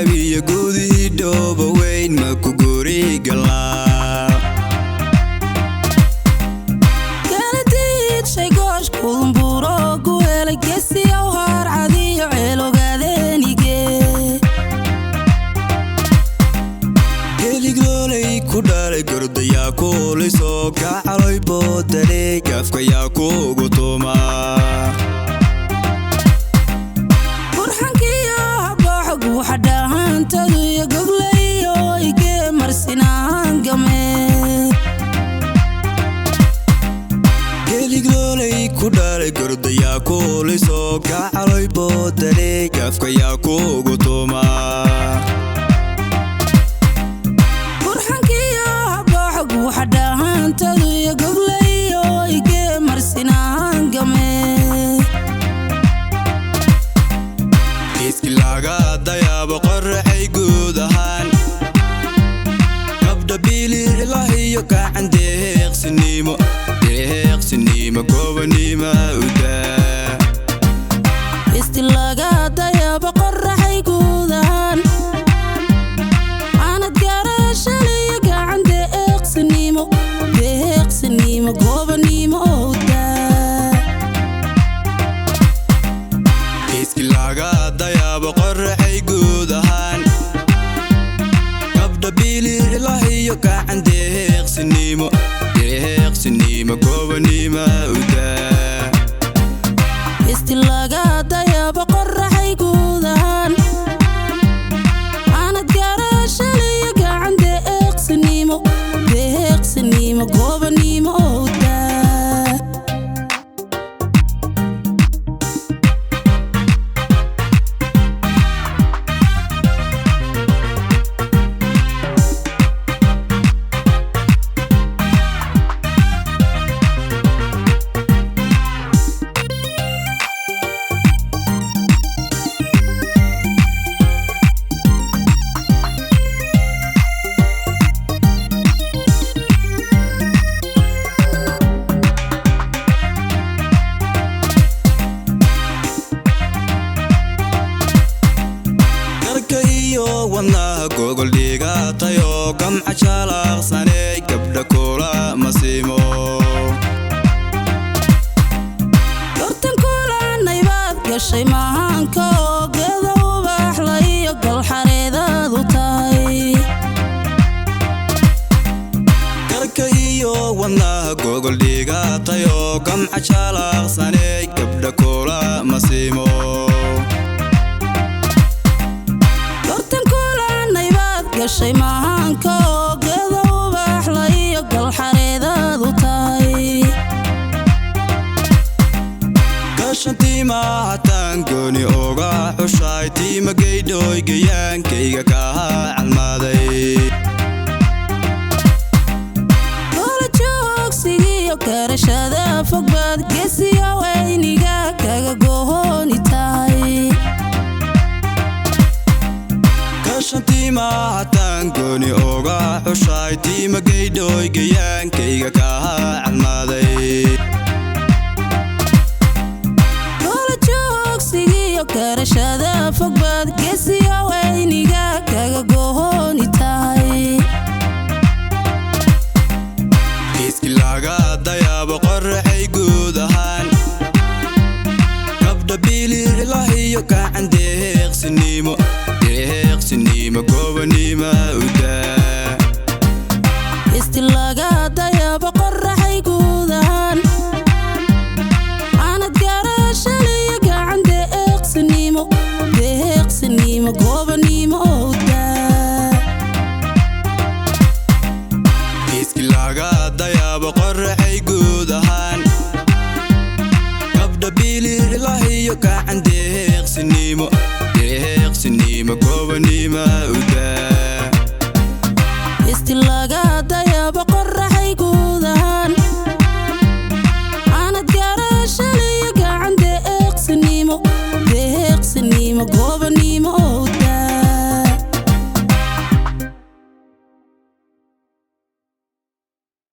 gabiya gudi dooba weyn ma ku guri galaa galadid shay goosh kulmburo guwela gesi aw har cadiyo ceelogaadenige geligloolay ku dhalay gordaya kuuliso gacaloy boodaley gafkayaa kuugu tumaa geligloolay ku dhalay gordaya kuuliso gacaloy boodaley gafkayaa kuugu tumaa iski laga dayaabo qorraxay guud ahaan gabdha bilir ilahiyo gacan deeqsinimo gobanima udaa iski laga dayaabo qorraxay guud ahaan aanad garashaliyo gacan deeqsinimo gobanimo udaa iski laga dayaabo qorraxay guud ahaan gabdha bilir ilahiyo gacan deeqsinimo gobanima udaa iski laga dayaabo qorraxay guud ahaan aanad garashaliyo gacan deeqsinimo gobanimo udaa wadnaha gogol dhiigaatayo gamca jalaaqsaney gabdha kula masiimo gortan kulanay baad gashay mahaanka oo geeda ubaxla iyo galxareedaadu tahay garka iyo wadnaha gogol dhiigaatayo gamca jalaaqsaney gabdha kula masiimo gashay mahaanka oo geeda ubaxla iyo galxareedaadu tahay gashantiima hataan gooni oga xushay tiima geydhooy gayaankayga kaahaa calmaaday goola joogsigiyo karashada fogbaad gesiya weyniga kaga gohooni tahay gashantiima hataan gooni oga xushay tiima geydhooy gayaankayga kaahaa calmaaday goola joogsigiyo karashada fogbaad gesiya weyniga kaga gohooni tahay iski laga dayaabo qorraxay guud ahaan gabdha bilir ilahiyo gacan deeqsinimo gobanima udaa iski laga dayaabo qorraxay guud ahaan aanad garashaliyo gacan deeqsinimo gobanimo udaa iski laga dayaabo qorraxay guud ahaan gabdha bilir ilahiyo gacan deeqsinimo gobanima